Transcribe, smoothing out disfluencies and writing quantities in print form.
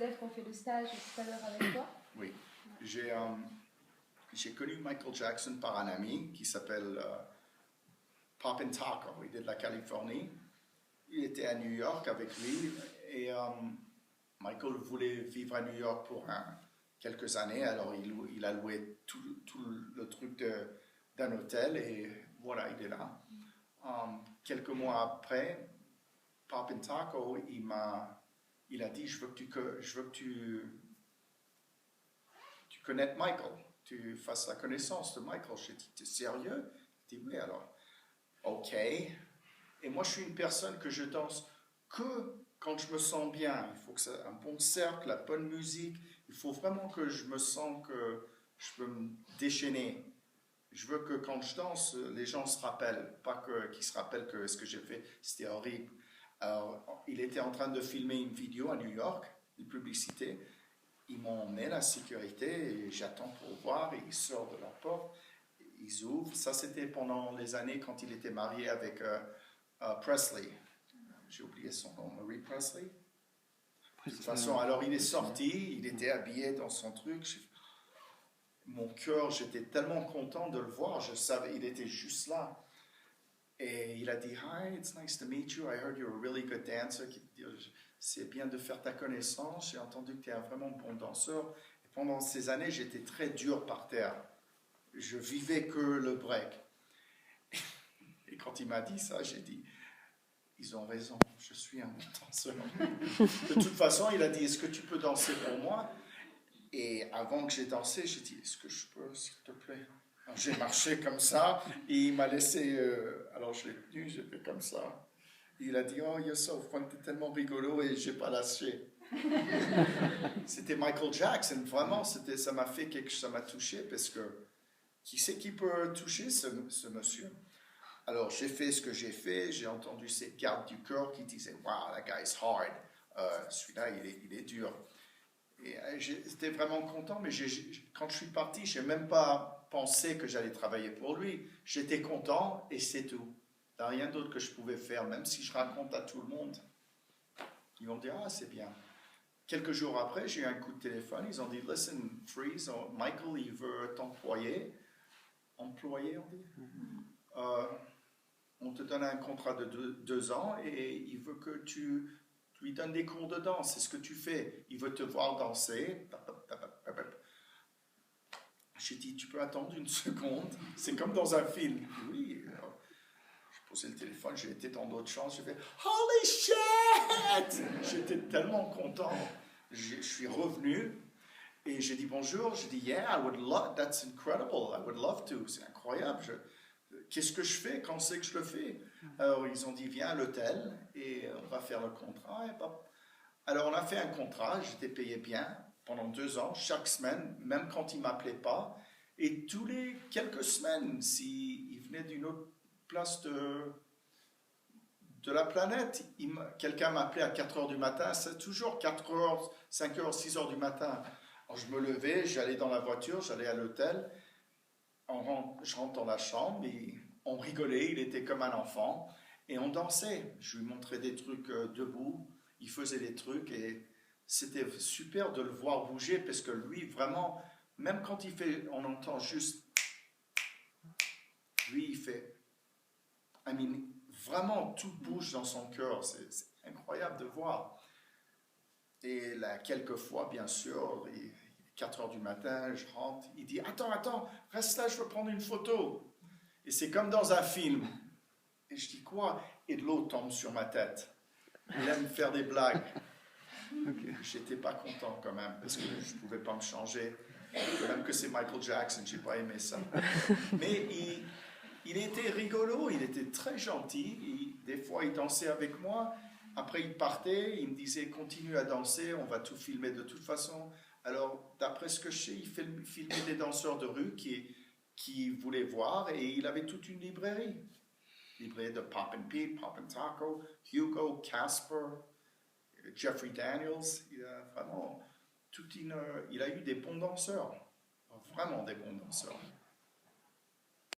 élèves qui ont fait le stage tout à l'heure avec toi. Oui, j'ai connu Michael Jackson par un ami qui s'appelle Poppin' Taco. Il est de la Californie. Il était à New York avec lui et Michael voulait vivre à New York pour quelques années. Alors il a loué tout le truc d'un hôtel et voilà, il est là. Quelques mois après, Poppin' Taco, il a dit, je veux que tu connaisses Michael, tu fasses la connaissance de Michael. J'ai dit, t'es sérieux? Il dit, oui, alors, ok. Et moi, je suis une personne que je danse que quand je me sens bien. Il faut que c'est un bon cercle, la bonne musique. Il faut vraiment que je me sens que je peux me déchaîner. Je veux que quand je danse, les gens se rappellent, pas qu'ils se rappellent que ce que j'ai fait, c'était horrible. Alors, il était en train de filmer une vidéo à New York, une publicité. Ils m'ont emmené à la sécurité et j'attends pour voir. Et il sort de la porte, ils ouvrent. Ça, c'était pendant les années quand il était marié avec Presley. J'ai oublié son nom, Marie Presley. De toute façon, alors il est sorti, il était habillé dans son truc. Mon cœur, j'étais tellement content de le voir. Je savais, il était juste là. Et il a dit, hi, it's nice to meet you. I heard you're a really good dancer. C'est bien de faire ta connaissance. J'ai entendu que tu es un vraiment bon danseur. Et pendant ces années, j'étais très dur par terre. Je vivais que le break. Et quand il m'a dit ça, j'ai dit, ils ont raison, je suis un bon danseur. De toute façon, il a dit, est-ce que tu peux danser pour moi? Et avant que j'ai dansé, j'ai dit, est-ce que je peux, s'il te plaît? Alors, j'ai marché comme ça, et il m'a laissé, alors je l'ai tenu, j'ai fait comme ça. Et il a dit, oh, you're so fun, t'es tellement rigolo, et j'ai pas lâché. C'était Michael Jackson, vraiment, ça m'a fait ça m'a touché, parce que qui c'est qui peut toucher ce monsieur? Alors, j'ai fait ce que j'ai fait. J'ai entendu ces gardes du corps qui disaient « Wow, that guy is hard. Celui-là, il est dur. » Et j'étais vraiment content, mais quand je suis parti, je n'ai même pas pensé que j'allais travailler pour lui. J'étais content et c'est tout. Il n'y a rien d'autre que je pouvais faire, même si je raconte à tout le monde. Ils vont dire « Ah, c'est bien. » Quelques jours après, j'ai eu un coup de téléphone. Ils ont dit « Listen, Freeze, Michael, il veut t'employer. » Employer, on dit on te donne un contrat de 2 ans et il veut que tu lui donnes des cours de danse. C'est ce que tu fais. Il veut te voir danser. J'ai dit, tu peux attendre une seconde. C'est comme dans un film. Oui. Alors, j'ai posé le téléphone, j'ai été dans d'autres chambres. J'ai fait, holy shit! J'étais tellement content. Je suis revenu et j'ai dit bonjour. J'ai dit, yeah, I would love, that's incredible. I would love to. C'est incroyable. Qu'est-ce que je fais quand c'est que je le fais? Alors, ils ont dit, viens à l'hôtel et on va faire le contrat. Alors, on a fait un contrat, j'étais payé bien pendant 2 ans, chaque semaine, même quand ils ne m'appelaient pas. Et tous les quelques semaines, s'ils venaient d'une autre place de la planète, quelqu'un m'appelait à 4 heures du matin, c'est toujours 4 heures, 5 heures, 6 heures du matin. Alors, je me levais, j'allais dans la voiture, j'allais à l'hôtel. Je rentre dans la chambre et on rigolait, il était comme un enfant et on dansait. Je lui montrais des trucs debout, il faisait des trucs et c'était super de le voir bouger parce que lui vraiment, même quand il fait, on entend juste, lui il fait, vraiment tout bouge dans son cœur, c'est incroyable de voir. Et là, quelquefois, bien sûr, 4 heures du matin, je rentre, il dit « Attends, reste là, je veux prendre une photo. » Et c'est comme dans un film. Et je dis « Quoi ?» Et de l'eau tombe sur ma tête. Il aime faire des blagues. Okay. J'étais pas content quand même, parce que je pouvais pas me changer. Même que c'est Michael Jackson, j'ai pas aimé ça. Mais il était rigolo, il était très gentil. Des fois, il dansait avec moi. Après, il partait, il me disait « Continue à danser, on va tout filmer de toute façon. » Alors, d'après ce que je sais, il filmait des danseurs de rue qui voulaient voir et il avait toute une librairie. Librairie de Poppin' Pete, Poppin' Taco, Hugo, Casper, Jeffrey Daniels. Il a vraiment il a eu des bons danseurs, vraiment des bons danseurs.